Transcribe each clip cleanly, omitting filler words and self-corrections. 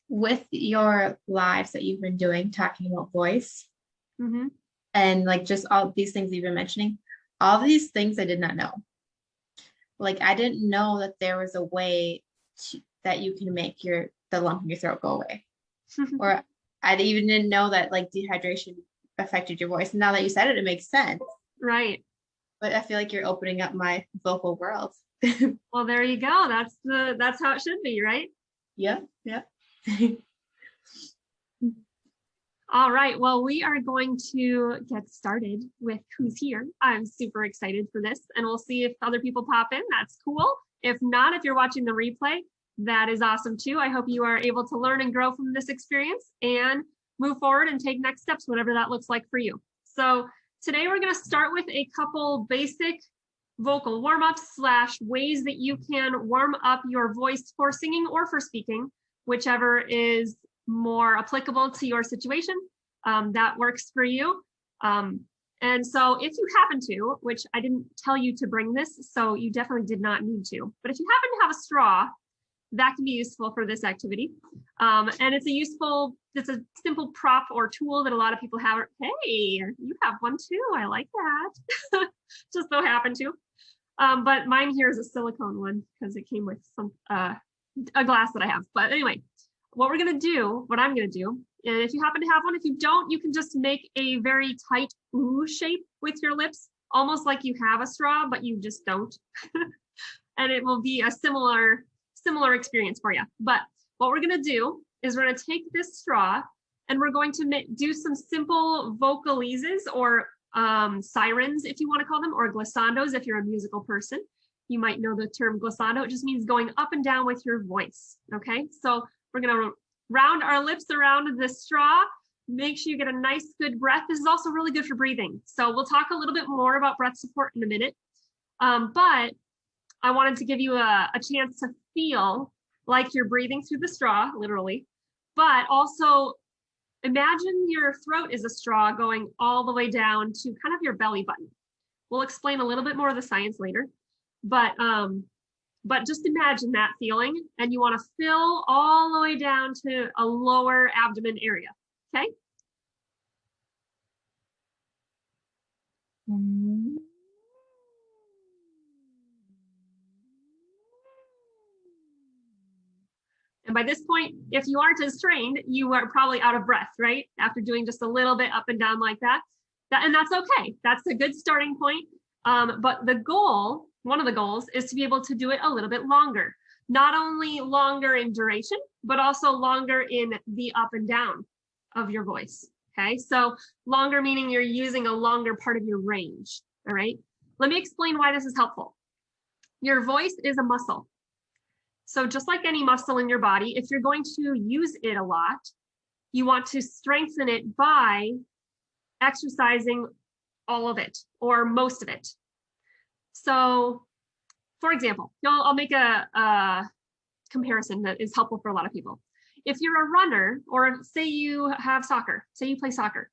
with your lives that you've been doing, talking about voice Hmm. and like just all these things you've been mentioning, all these things I did not know. Like I didn't know that there was a way that you can make the lump in your throat go away. Or I even didn't know that like dehydration affected your voice. And now that you said it, it makes sense. Right. But I feel like you're opening up my vocal world. Well, there you go. That's how it should be, right? Yeah, yeah. All right. Well, we are going to get started with who's here. I'm super excited for this, and we'll see if other people pop in. That's cool. If not, if you're watching the replay, that is awesome too. I hope you are able to learn and grow from this experience and move forward and take next steps, whatever that looks like for you. So today we're going to start with a couple basic vocal warm-ups / ways that you can warm up your voice for singing or for speaking, whichever is more applicable to your situation. That works for you. And so if you happen to, which I didn't tell you to bring this, so you definitely did not need to, but if you happen to have a straw, that can be useful for this activity. And it's a simple prop or tool that a lot of people have. Hey, you have one too. I like that. Just so happen to. But mine here is a silicone one because it came with a glass that I have. But anyway, what I'm gonna do, and if you happen to have one, if you don't, you can just make a very tight ooh shape with your lips, almost like you have a straw, but you just don't. And it will be a similar experience for you. But what we're gonna do is we're gonna take this straw and we're going to do some simple vocalises or sirens, if you want to call them, or glissandos if you're a musical person. You might know the term glissando. It just means going up and down with your voice. Okay, so we're going to round our lips around the straw. Make sure you get a nice, good breath. This is also really good for breathing. So we'll talk a little bit more about breath support in a minute. But I wanted to give you a chance to feel like you're breathing through the straw, literally, but also imagine your throat is a straw going all the way down to kind of your belly button. We'll explain a little bit more of the science later, but just imagine that feeling, and you want to fill all the way down to a lower abdomen area, okay? And by this point, if you aren't as trained, you are probably out of breath, right? After doing just a little bit up and down like that. And that's okay. That's a good starting point. But one of the goals is to be able to do it a little bit longer. Not only longer in duration, but also longer in the up and down of your voice. Okay, so longer meaning you're using a longer part of your range. All right, let me explain why this is helpful. Your voice is a muscle. So just like any muscle in your body, if you're going to use it a lot, you want to strengthen it by exercising all of it or most of it. So for example, I'll make a comparison that is helpful for a lot of people. If you're a runner, or say you have soccer, say you play soccer,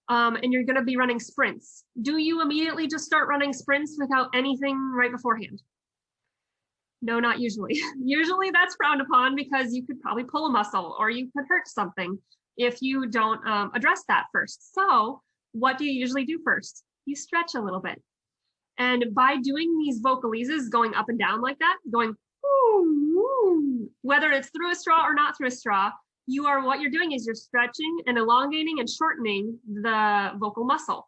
and you're going to be running sprints, do you immediately just start running sprints without anything right beforehand? No, not usually. Usually that's frowned upon because you could probably pull a muscle or you could hurt something if you don't address that first. So what do you usually do first? You stretch a little bit. And by doing these vocalises, going up and down like that, going, whether it's through a straw or not through a straw, what you're doing is you're stretching and elongating and shortening the vocal muscle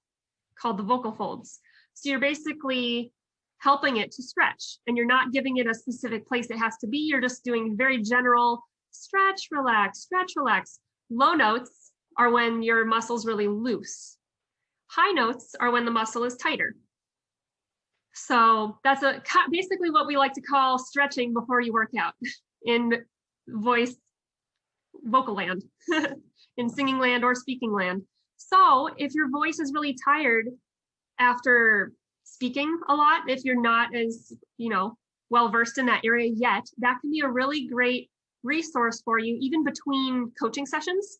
called the vocal folds. So you're basically helping it to stretch, and you're not giving it a specific place it has to be. You're just doing very general stretch, relax, stretch, relax. Low notes are when your muscle's really loose. High notes are when the muscle is tighter. So that's basically what we like to call stretching before you work out in vocal land, in singing land or speaking land. So if your voice is really tired after speaking a lot, if you're not as, well versed in that area yet, that can be a really great resource for you, even between coaching sessions.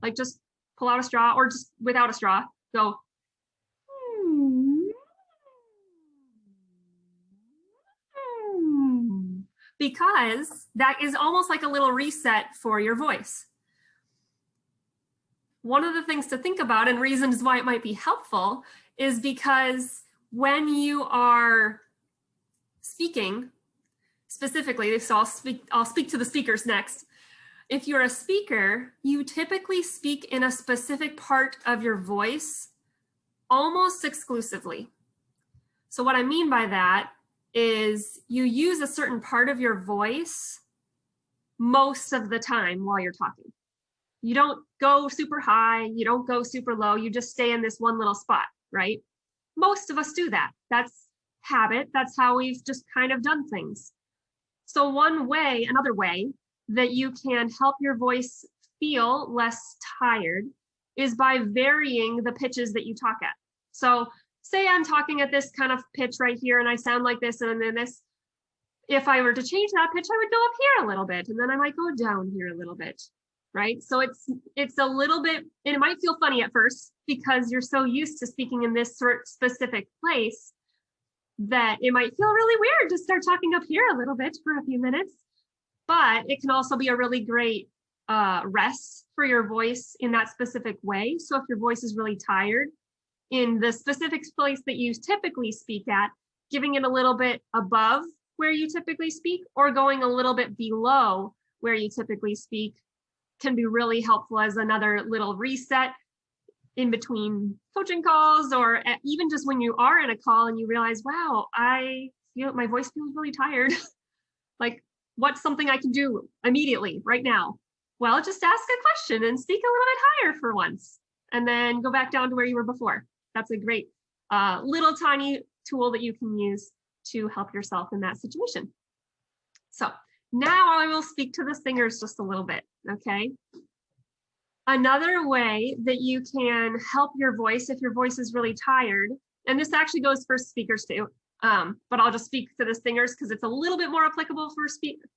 Like just pull out a straw, or just without a straw, go. because that is almost like a little reset for your voice. One of the things to think about and reasons why it might be helpful is because when you are speaking specifically, so I'll speak to the speakers next. If you're a speaker, you typically speak in a specific part of your voice almost exclusively. So what I mean by that is you use a certain part of your voice most of the time while you're talking. You don't go super high, you don't go super low, you just stay in this one little spot, right? Most of us do that. That's habit. That's how we've just kind of done things. So another way that you can help your voice feel less tired is by varying the pitches that you talk at. So say I'm talking at this kind of pitch right here and I sound like this and then this. If I were to change that pitch, I would go up here a little bit and then I might go down here a little bit, right? So it's a little bit, and it might feel funny at first because you're so used to speaking in this sort of specific place that it might feel really weird to start talking up here a little bit for a few minutes. But it can also be a really great rest for your voice in that specific way. So if your voice is really tired in the specific place that you typically speak at, giving it a little bit above where you typically speak or going a little bit below where you typically speak can be really helpful as another little reset in between coaching calls, or even just when you are in a call and you realize, wow, I feel my voice feels really tired. Like, what's something I can do immediately right now? Well, just ask a question and speak a little bit higher for once, and then go back down to where you were before. That's a great little tiny tool that you can use to help yourself in that situation. So now I will speak to the singers just a little bit, okay? Another way that you can help your voice if your voice is really tired, and this actually goes for speakers too, but I'll just speak to the singers because it's a little bit more applicable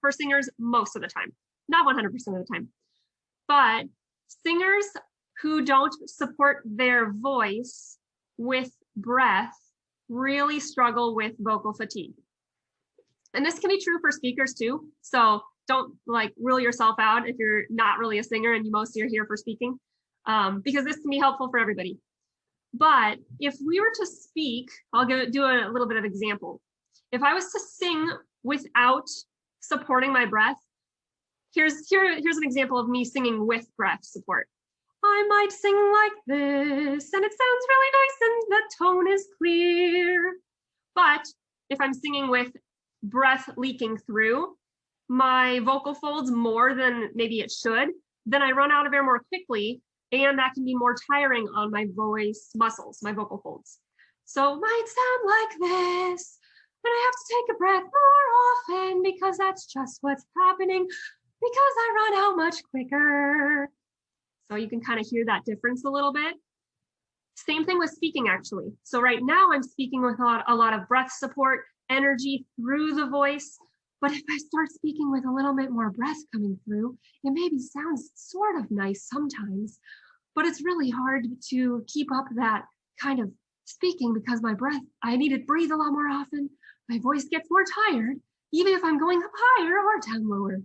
for singers most of the time, not 100% of the time. But singers who don't support their voice with breath really struggle with vocal fatigue. And this can be true for speakers too. So don't like rule yourself out if you're not really a singer and you mostly are here for speaking, because this can be helpful for everybody. But if we were to speak, I'll do a little bit of example. If I was to sing without supporting my breath, here's an example of me singing with breath support. I might sing like this, and it sounds really nice, and the tone is clear. But if I'm singing with breath leaking through my vocal folds more than maybe it should, then I run out of air more quickly, and that can be more tiring on my voice muscles, my vocal folds. So it might sound like this, and I have to take a breath more often because that's just what's happening because I run out much quicker. So you can kind of hear that difference a little bit. Same thing with speaking, actually. So right now I'm speaking with a lot of breath support, energy through the voice. But if I start speaking with a little bit more breath coming through, it maybe sounds sort of nice sometimes, but it's really hard to keep up that kind of speaking because my breath, I need to breathe a lot more often. My voice gets more tired, even if I'm going up higher or down lower.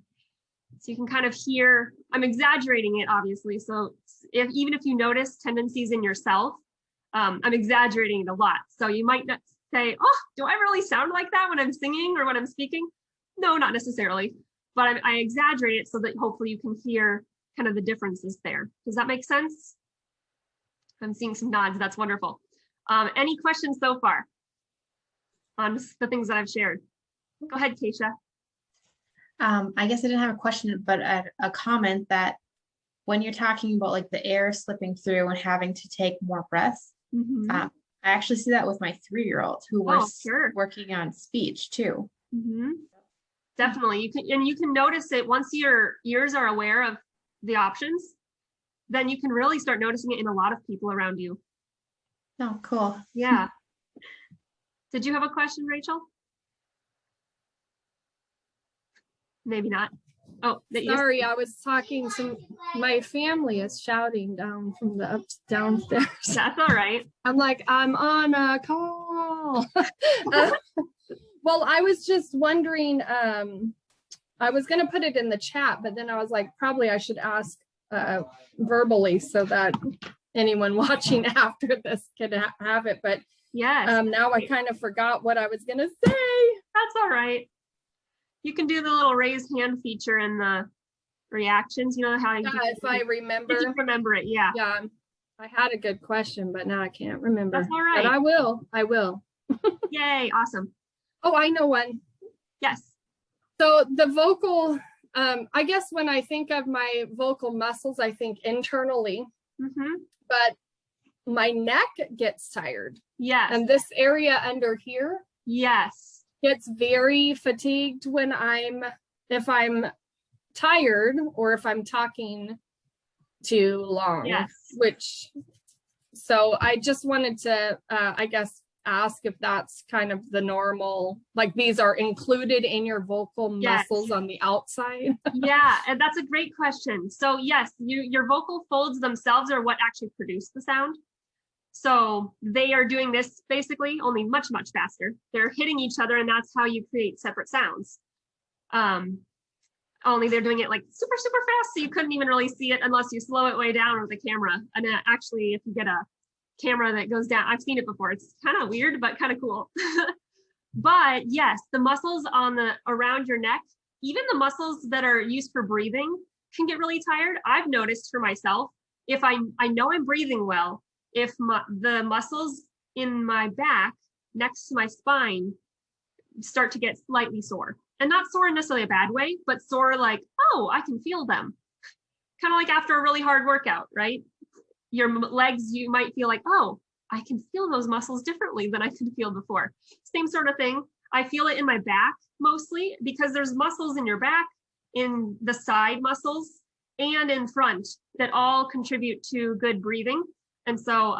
So you can kind of hear, I'm exaggerating it, obviously. So even if you notice tendencies in yourself, I'm exaggerating it a lot. So you might not say, oh, do I really sound like that when I'm singing or when I'm speaking? No, not necessarily, but I exaggerate it so that hopefully you can hear kind of the differences there. Does that make sense? I'm seeing some nods. That's wonderful. Any questions so far on the things that I've shared? Go ahead, Keisha. I guess I didn't have a question, but a comment that when you're talking about like the air slipping through and having to take more breaths, I actually see that with my 3-year-old who was working on speech too. Definitely. You can notice it once your ears are aware of the options, then you can really start noticing it in a lot of people around you. Oh, cool. Yeah. Did you have a question, Rachel? Maybe not. Oh, sorry, I was talking to my family is shouting down from the downstairs. That's all right. I'm like, I'm on a call. Well, I was just wondering, I was gonna put it in the chat, but then I was like, probably I should ask verbally so that anyone watching after this could have it. But Yes. now I kind of forgot what I was gonna say. That's all right. You can do the little raised hand feature in the reactions. You know how you If I remember. if you remember it, yeah. Yeah, I had a good question, but now I can't remember. That's all right. But I will. Yay, awesome. Oh, I know one. Yes. So the vocal, I guess when I think of my vocal muscles, I think internally, but my neck gets tired. Yes. And this area under here yes. gets very fatigued when if I'm tired or if I'm talking too long. Yes. So I just wanted to, I guess, ask if that's kind of the normal, like these are included in your vocal muscles on the outside. Yeah, and that's a great question. So yes, your vocal folds themselves are what actually produce the sound. So they are doing this basically only much, much faster. They're hitting each other, and that's how you create separate sounds. Only they're doing it like super, super fast, so you couldn't even really see it unless you slow it way down with the camera. And actually, if you get a camera that goes down, I've seen it before. It's kind of weird, but kind of cool. But yes, the muscles around your neck, even the muscles that are used for breathing, can get really tired. I've noticed for myself, if I know I'm breathing well, if the muscles in my back next to my spine start to get slightly sore, and not sore in necessarily a bad way, but sore like, oh, I can feel them. Kind of like after a really hard workout, right? Your legs, you might feel like, oh, I can feel those muscles differently than I could feel before. Same sort of thing. I feel it in my back mostly because there's muscles in your back, in the side muscles, and in front that all contribute to good breathing. And so,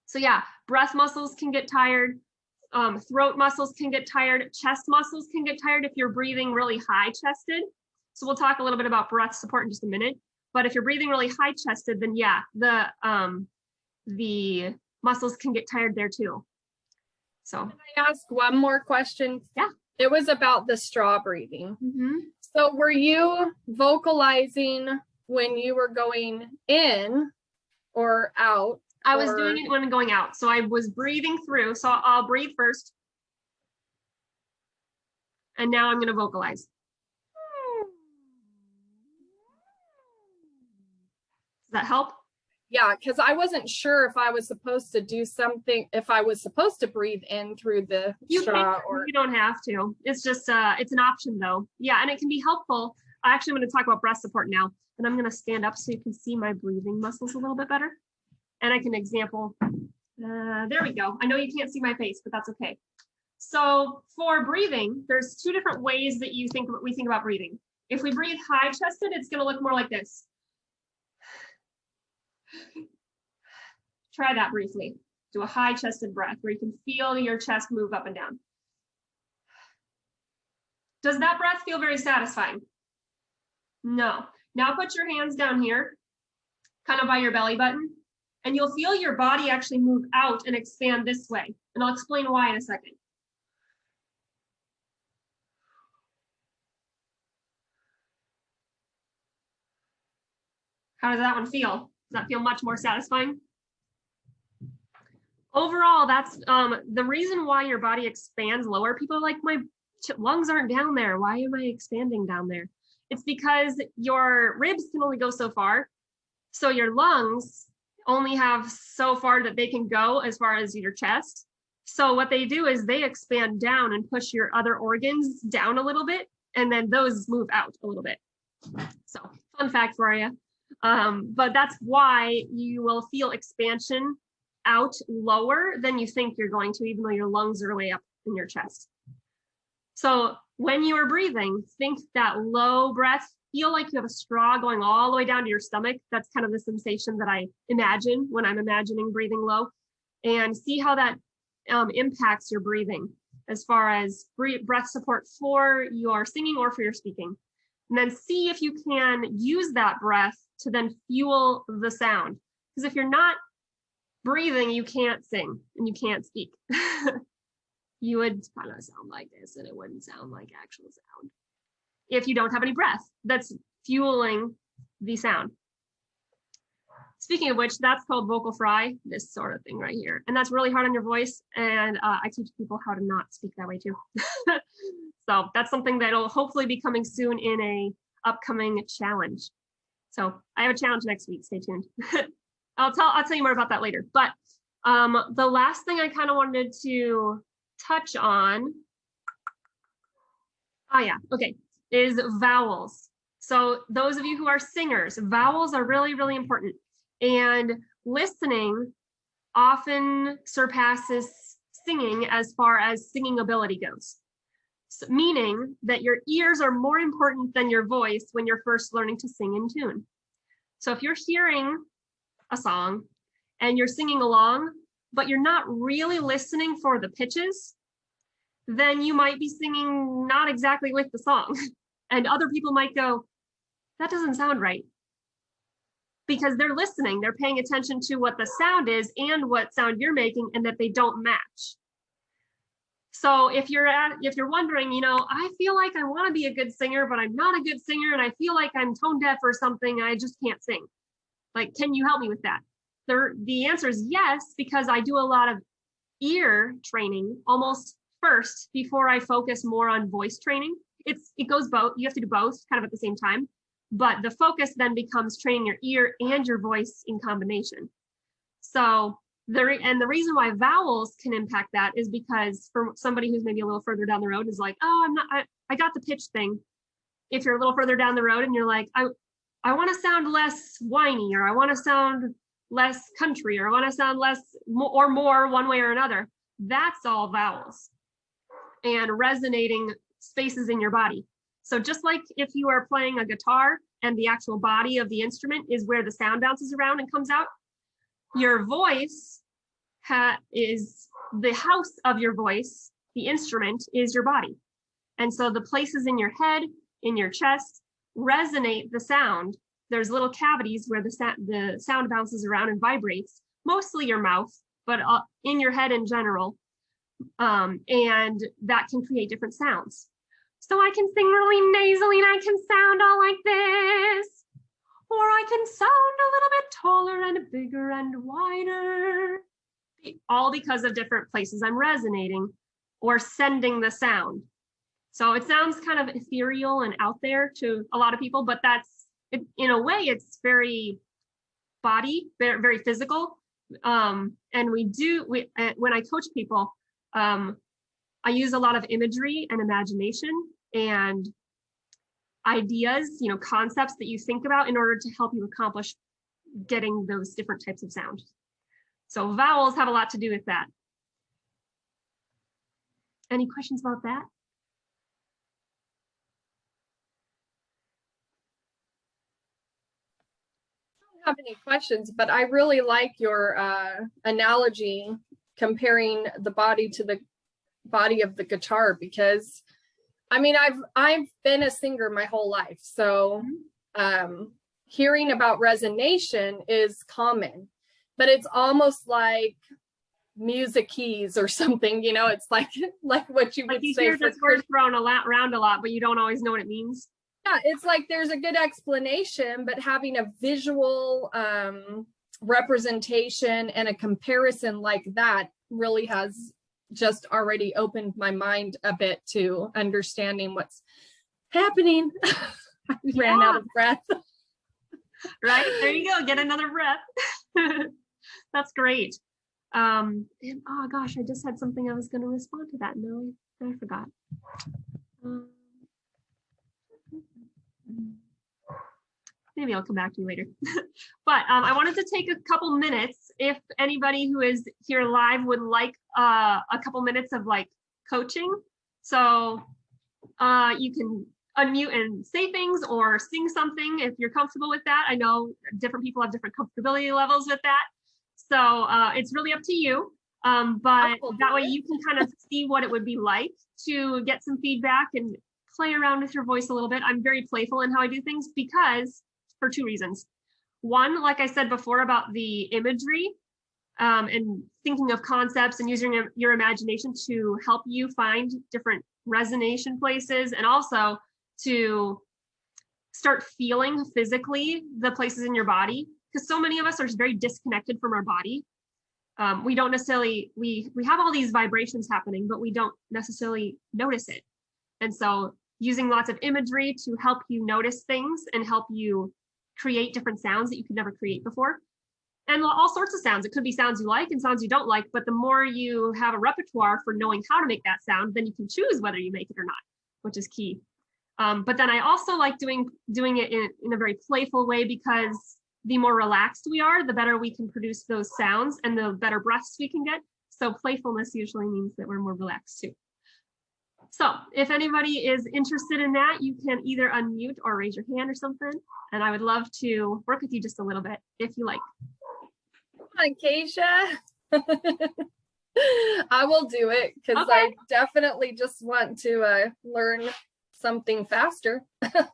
so yeah, breath muscles can get tired. Throat muscles can get tired. Chest muscles can get tired if you're breathing really high chested. So we'll talk a little bit about breath support in just a minute. But if you're breathing really high chested, then yeah, the muscles can get tired there too. So can I ask one more question? Yeah. It was about the straw breathing. So were you vocalizing when you were going in or out? I was doing it when going out. So I was breathing through. So I'll breathe first. And now I'm going to vocalize. Does that help? Yeah, because I wasn't sure if I was supposed to do something, if I was supposed to breathe in through the straw or. You don't have to. It's just, it's an option though. Yeah, and it can be helpful. I actually am going to talk about breath support now. And I'm going to stand up so you can see my breathing muscles a little bit better. And I can example, there we go. I know you can't see my face, but that's okay. So for breathing, there's two different ways that we think about breathing. If we breathe high chested, it's going to look more like this. Try that briefly. Do a high chested breath where you can feel your chest move up and down. Does that breath feel very satisfying? No. Now put your hands down here, kind of by your belly button, and you'll feel your body actually move out and expand this way. And I'll explain why in a second. How does that one feel? Does that feel much more satisfying? Overall, that's the reason why your body expands lower. People are like, my lungs aren't down there. Why am I expanding down there? It's because your ribs can only go so far. So your lungs only have so far that they can go as far as your chest. So what they do is they expand down and push your other organs down a little bit, and then those move out a little bit. So fun fact for you. But that's why you will feel expansion out lower than you think you're going to, even though your lungs are way up in your chest. So when you are breathing, think that low breath, feel like you have a straw going all the way down to your stomach. That's kind of the sensation that I imagine when I'm imagining breathing low, and see how that impacts your breathing as far as breath support for your singing or for your speaking. And then see if you can use that breath to then fuel the sound. Because if you're not breathing, you can't sing and you can't speak. You would kind of sound like this and it wouldn't sound like actual sound. if you don't have any breath that's fueling the sound. Speaking of which, that's called vocal fry, this sort of thing right here. And that's really hard on your voice. And I teach people how to not speak that way too. So that's something that'll hopefully be coming soon in a upcoming challenge. So I have a challenge next week, stay tuned. I'll tell you more about that later. But the last thing I kind of wanted to touch on, is vowels. So those of you who are singers, vowels are really, really important. And listening often surpasses singing as far as singing ability goes. So, meaning that your ears are more important than your voice when you're first learning to sing in tune. So if you're hearing a song and you're singing along, but you're not really listening for the pitches, then you might be singing not exactly like the song. And other people might go, that doesn't sound right. Because they're listening, they're paying attention to what the sound is and what sound you're making, and that they don't match. So if you're wondering, I feel like I want to be a good singer, but I'm not a good singer, and I feel like I'm tone deaf or something, and I just can't sing. Like, can you help me with that? The answer is yes, because I do a lot of ear training almost first before I focus more on voice training. It goes both. You have to do both kind of at the same time. But the focus then becomes training your ear and your voice in combination. So the reason why vowels can impact that is because for somebody who's maybe a little further down the road is like, oh, I got the pitch thing. If you're a little further down the road and you're like, I want to sound less whiny, or I want to sound less country, or I want to sound less or more one way or another, that's all vowels and resonating spaces in your body. So just like if you are playing a guitar and the actual body of the instrument is where the sound bounces around and comes out, your voice is the house of your voice. The instrument is your body. And so the places in your head, in your chest, resonate the sound. There's little cavities where the sound bounces around and vibrates, mostly your mouth, but in your head in general. And that can create different sounds. So I can sing really nasally and I can sound all like this. Or I can sound a little bit taller and bigger and wider. All because of different places I'm resonating or sending the sound. So it sounds kind of ethereal and out there to a lot of people, but in a way, it's very body, very, very physical. And when I coach people, I use a lot of imagery and imagination and ideas, concepts that you think about in order to help you accomplish getting those different types of sound. So vowels have a lot to do with that. Any questions about that? I don't have any questions, but I really like your analogy comparing the body to the body of the guitar, because I mean, I've been a singer my whole life. So hearing about resonation is common, but it's almost like music keys or something, it's like what you would say. You hear this word thrown around a lot, but you don't always know what it means. Yeah, it's like there's a good explanation, but having a visual representation and a comparison like that really has just already opened my mind a bit to understanding what's happening. I ran out of breath. Right, there you go, get another breath. That's great. And oh gosh, I just had something I was going to respond to that. No, I forgot. Maybe I'll come back to you later. But I wanted to take a couple minutes. If anybody who is here live would like a couple minutes of like coaching. So you can unmute and say things or sing something if you're comfortable with that. I know different people have different comfortability levels with that. So it's really up to you. But that way you can kind of see what it would be like to get some feedback and play around with your voice a little bit. I'm very playful in how I do things because for two reasons. One, like I said before about the imagery and thinking of concepts and using your imagination to help you find different resonation places. And also to start feeling physically the places in your body, because so many of us are very disconnected from our body. We don't necessarily, we have all these vibrations happening, but we don't necessarily notice it. And so using lots of imagery to help you notice things and help you create different sounds that you could never create before. And all sorts of sounds. It could be sounds you like and sounds you don't like, but the more you have a repertoire for knowing how to make that sound, then you can choose whether you make it or not, which is key. But then I also like doing it in a very playful way, because the more relaxed we are, the better we can produce those sounds and the better breaths we can get. So playfulness usually means that we're more relaxed too. So if anybody is interested in that, you can either unmute or raise your hand or something. And I would love to work with you just a little bit if you like. Come on, Keisha. I will do it because Okay. I definitely just want to learn something faster.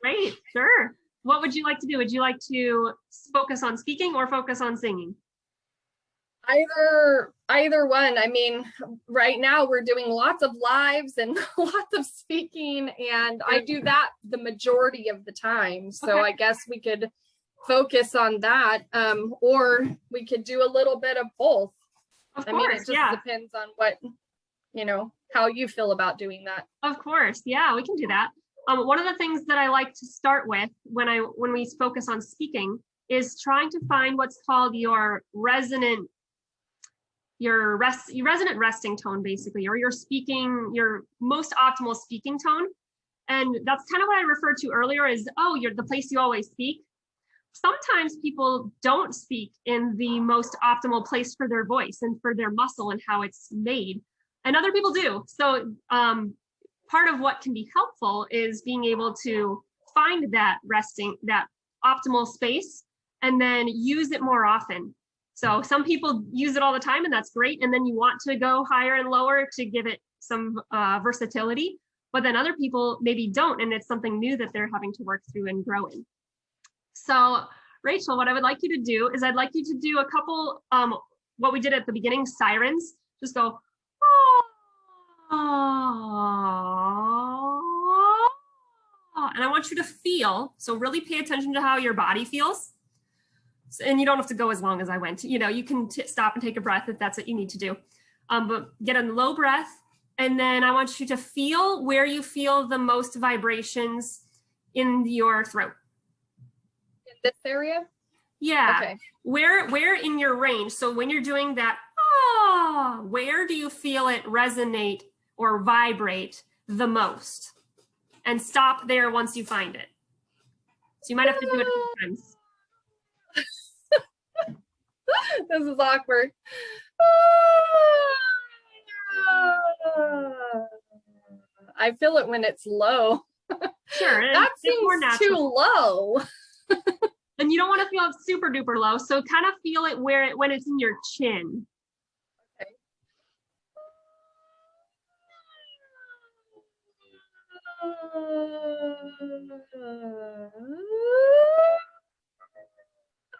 Great, sure. What would you like to do? Would you like to focus on speaking or focus on singing? Either one. I mean, right now we're doing lots of lives and lots of speaking, and I do that the majority of the time. So Okay. I guess we could focus on that, or we could do a little bit of both. Of I mean, it course, just yeah. depends on what, how you feel about doing that. Of course, yeah, we can do that. One of the things that I like to start with when we focus on speaking is trying to find what's called your resonant resting tone, basically, or your most optimal speaking tone. And that's kind of what I referred to earlier is, you're the place you always speak. Sometimes people don't speak in the most optimal place for their voice and for their muscle and how it's made, and other people do. So part of what can be helpful is being able to find that optimal space and then use it more often. So some people use it all the time, and that's great. And then you want to go higher and lower to give it some versatility. But then other people maybe don't, and it's something new that they're having to work through and grow in. So Rachel, what I would like you to do is I'd like you to do a couple, what we did at the beginning, sirens. Just go, and I want you to feel, so really pay attention to how your body feels. And you don't have to go as long as I went. You can stop and take a breath if that's what you need to do. But get a low breath. And then I want you to feel where you feel the most vibrations in your throat. In this area? Yeah. Okay. Where in your range? So when you're doing that, where do you feel it resonate or vibrate the most? And stop there once you find it. So you might have to do it a few times. This is awkward. I feel it when it's low. Sure. That it's more seems natural. too low. And you don't want to feel it super duper low. So kind of feel it when it's in your chin. Okay.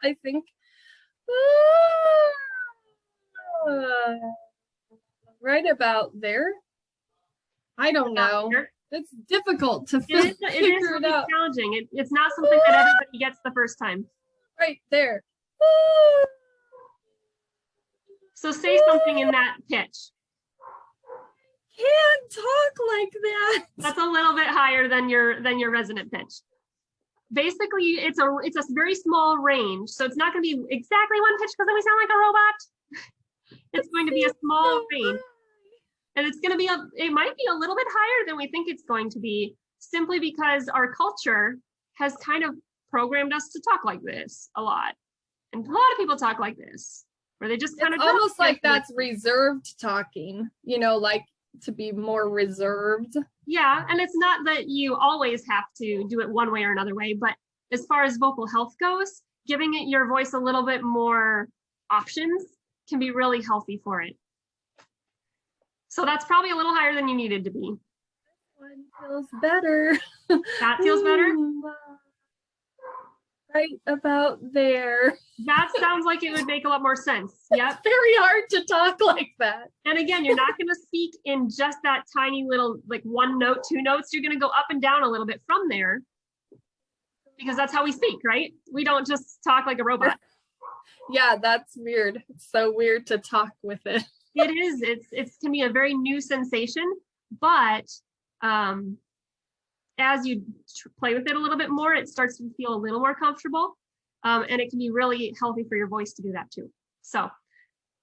I think right about there. I don't know. It's difficult to It is figure it really out. challenging. It's not something that everybody gets the first time. Right there. So say something in that pitch. Can't talk like that. That's a little bit higher than your resonant pitch. Basically, it's a very small range, so it's not going to be exactly one pitch because then we sound like a robot. It's going to be a small range, and it's going to be it might be a little bit higher than we think it's going to be, simply because our culture has kind of programmed us to talk like this a lot, and a lot of people talk like this, where they just kind of almost like that's reserved talking, like to be more reserved. Yeah, and it's not that you always have to do it one way or another way, but as far as vocal health goes, giving it your voice a little bit more options can be really healthy for it. So that's probably a little higher than you needed to be. One feels better. That feels better? Right about there. That sounds like it would make a lot more sense. Yep. Very hard to talk like that. And again, you're not going to speak in just that tiny little, like one note, two notes. You're going to go up and down a little bit from there because that's how we speak, right? We don't just talk like a robot. Yeah, that's weird. It's so weird to talk with it. It is. It can be a very new sensation, but as you play with it a little bit more, it starts to feel a little more comfortable. And it can be really healthy for your voice to do that too. So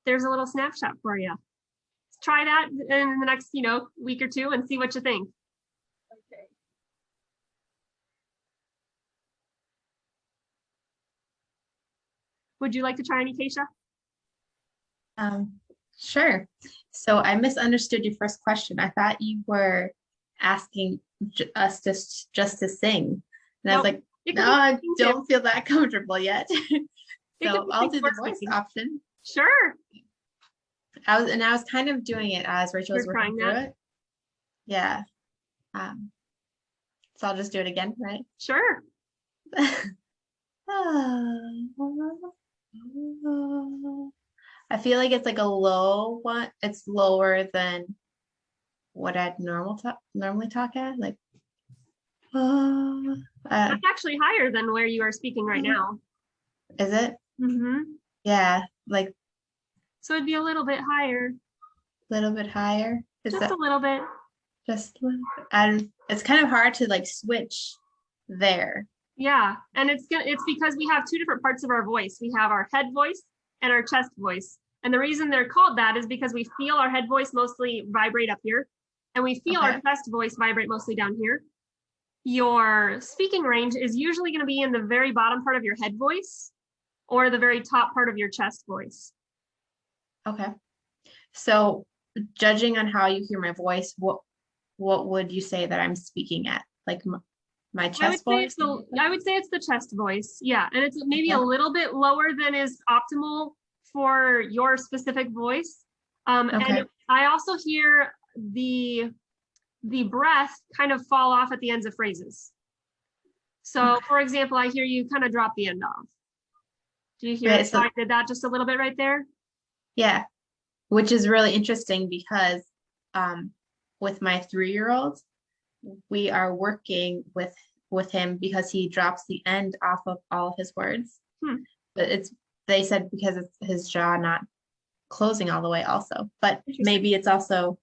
there's a little snapshot for you. Try that in the next, week or two and see what you think. Okay. Would you like to try any, Keisha? Sure. So I misunderstood your first question. I thought you were asking us just to sing. And I was like, no, I don't feel that comfortable yet. So I'll do the voice option. Sure. I was kind of doing it as Rachel was You're working trying through that? it. Yeah. So I'll just do it again, right? Sure. I feel like it's like a low one. It's lower than what I'd normally talk at. Like, That's actually higher than where you are speaking right now. is it? Mm-hmm. Yeah, like So it'd be a little bit higher. a little bit higher. Is Just that a little bit. just a little bit? And it's kind of hard to like switch there. Yeah. And it's because we have two different parts of our voice. We have our head voice and our chest voice. And the reason they're called that is because we feel our head voice mostly vibrate up here, and we feel our chest voice vibrate mostly down here. Your speaking range is usually going to be in the very bottom part of your head voice or the very top part of your chest voice. Okay. So judging on how you hear my voice, what would you say that I'm speaking at? Like my chest voice? I would say it's the chest voice. Yeah. And it's maybe a Okay. little bit lower than is optimal for your specific voice. Okay. And I also hear the breath kind of fall off at the ends of phrases. So for example, I hear you kind of drop the end off. Do you hear Right, it? So I did that just a little bit right there. Yeah, which is really interesting because with my 3-year-old, we are working with him because he drops the end off of all of his words. But they said because it's his jaw not closing all the way also, but maybe it's also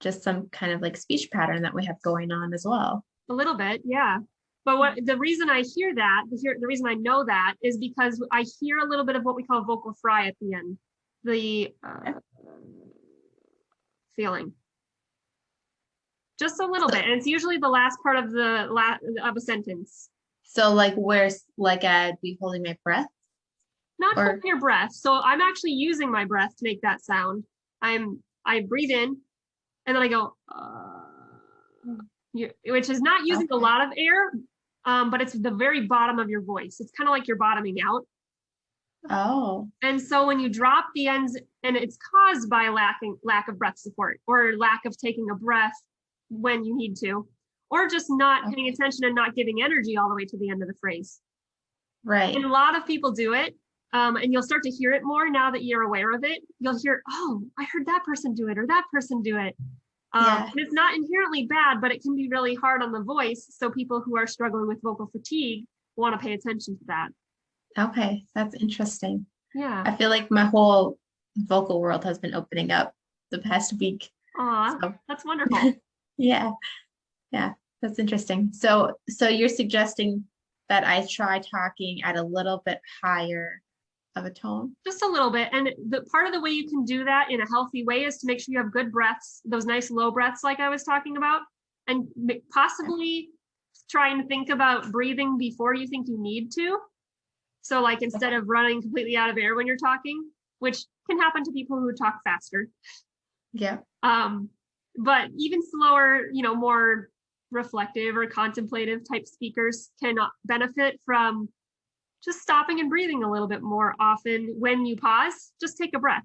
just some kind of like speech pattern that we have going on as well. A little bit, yeah. But the reason I hear that, the reason I know that is because I hear a little bit of what we call vocal fry at the end, the feeling. Just a little bit, and it's usually the last part of of a sentence. So like where's like I'd be holding my breath? Not holding your breath. So I'm actually using my breath to make that sound. I breathe in, and then I go, which is not using a lot of air, but it's the very bottom of your voice. It's kind of like you're bottoming out. Oh. And so when you drop the ends, and it's caused by lack of breath support or lack of taking a breath when you need to, or just not paying attention and not giving energy all the way to the end of the phrase. Right. And a lot of people do it. And you'll start to hear it more now that you're aware of it. You'll hear, oh, I heard that person do it or that person do it. And it's not inherently bad, but it can be really hard on the voice. So people who are struggling with vocal fatigue want to pay attention to that. Okay, that's interesting. Yeah. I feel like my whole vocal world has been opening up the past week. Aw, So. that's wonderful. Yeah, that's interesting. So you're suggesting that I try talking at a little bit higher of a tone? Just a little bit. And the part of the way you can do that in a healthy way is to make sure you have good breaths, those nice low breaths like I was talking about, and possibly try and think about breathing before you think you need to. So like instead of running completely out of air when you're talking, which can happen to people who talk faster. Yeah. But even slower, more reflective or contemplative type speakers can benefit from just stopping and breathing a little bit more often. When you pause, just take a breath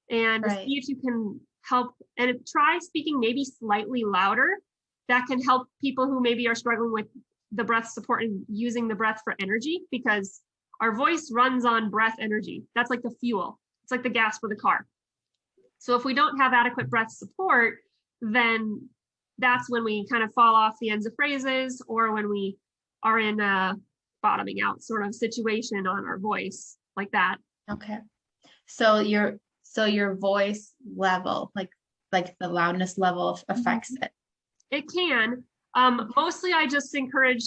and see if you can help, and try speaking maybe slightly louder. That can help people who maybe are struggling with the breath support and using the breath for energy, because our voice runs on breath energy. That's like the fuel. It's like the gas for the car. So if we don't have adequate breath support, then that's when we kind of fall off the ends of phrases, or when we are in a bottoming out sort of situation on our voice, like that. Okay. So your voice level, like the loudness level affects it. It can. Mostly I just encourage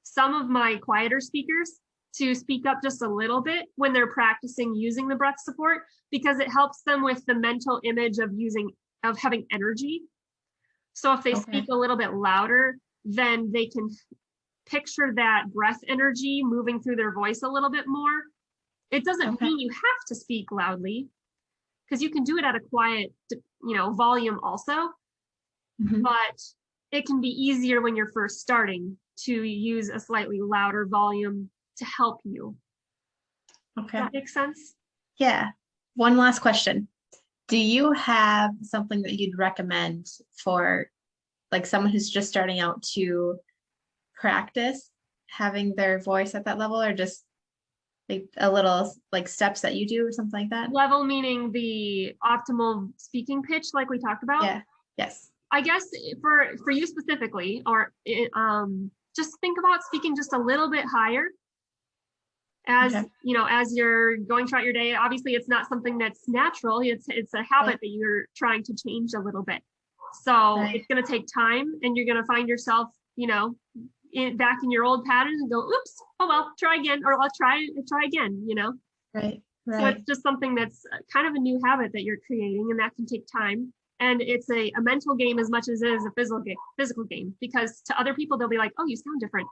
some of my quieter speakers to speak up just a little bit when they're practicing using the breath support, because it helps them with the mental image of having energy. So if they speak a little bit louder, then they can picture that breath energy moving through their voice a little bit more. It doesn't mean you have to speak loudly, because you can do it at a quiet, volume also. But it can be easier when you're first starting to use a slightly louder volume to help you. Okay. Does that make sense? Yeah. One last question. Do you have something that you'd recommend for like someone who's just starting out to practice having their voice at that level, or just like a little like steps that you do or something like that? Level meaning the optimal speaking pitch, like we talked about? Yeah. Yes. I guess for you specifically, or just think about speaking just a little bit higher as as you're going throughout your day. Obviously, it's not something that's natural. It's a habit that you're trying to change a little bit. So it's going to take time, and you're going to find yourself, back in your old patterns and go, oops, oh well, try again, or I'll try again. Right. So it's just something that's kind of a new habit that you're creating, and that can take time. And it's a mental game as much as it is a physical game, because to other people, they'll be like, oh, you sound different.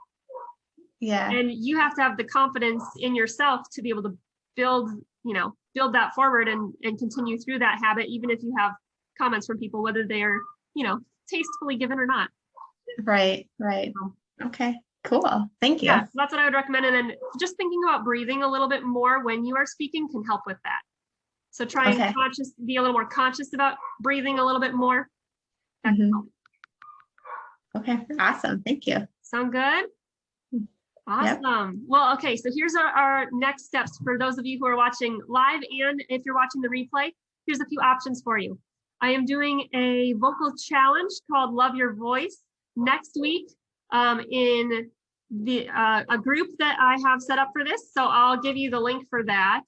Yeah. And you have to have the confidence in yourself to be able to build that forward and continue through that habit, even if you have comments from people, whether they're, tastefully given or not. Right. Okay, cool. Thank you. Yeah, so that's what I would recommend. And then just thinking about breathing a little bit more when you are speaking can help with that. So try and be a little more conscious about breathing a little bit more. Okay, awesome. Thank you. Sound good? Awesome. Yep. Well, okay, so here's our next steps for those of you who are watching live, and if you're watching the replay, here's a few options for you. I am doing a vocal challenge called Love Your Voice next week in a group that I have set up for this. So I'll give you the link for that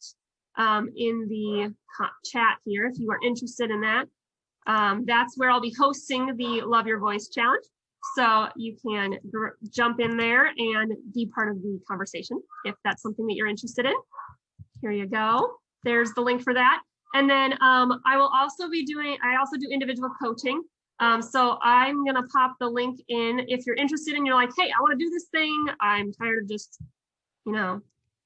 in the chat here if you are interested in that. That's where I'll be hosting the Love Your Voice challenge. So you can jump in there and be part of the conversation if that's something that you're interested in. Here you go. There's the link for that. And then I also do individual coaching. So I'm going to pop the link in if you're interested and you're like, hey, I want to do this thing. I'm tired of just,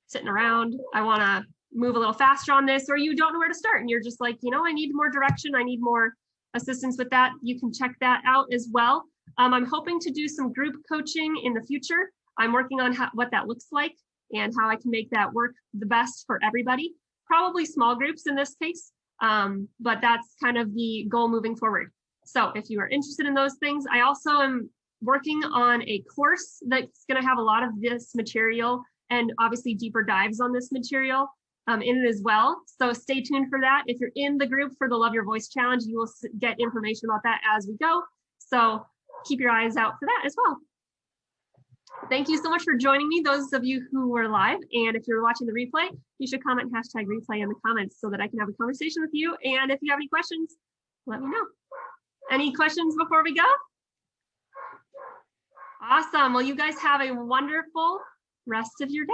sitting around. I want to move a little faster on this, or you don't know where to start. And you're just like, I need more direction. I need more assistance with that. You can check that out as well. I'm hoping to do some group coaching in the future. I'm working on what that looks like and how I can make that work the best for everybody. Probably small groups in this case, but that's kind of the goal moving forward. So if you are interested in those things, I also am working on a course that's going to have a lot of this material and obviously deeper dives on this material in it as well. So stay tuned for that. If you're in the group for the Love Your Voice Challenge, you will get information about that as we go. So keep your eyes out for that as well. Thank you so much for joining me, those of you who were live. And if you're watching the replay, you should comment #replay in the comments so that I can have a conversation with you. And if you have any questions, let me know. Any questions before we go? Awesome. Well, you guys have a wonderful rest of your day.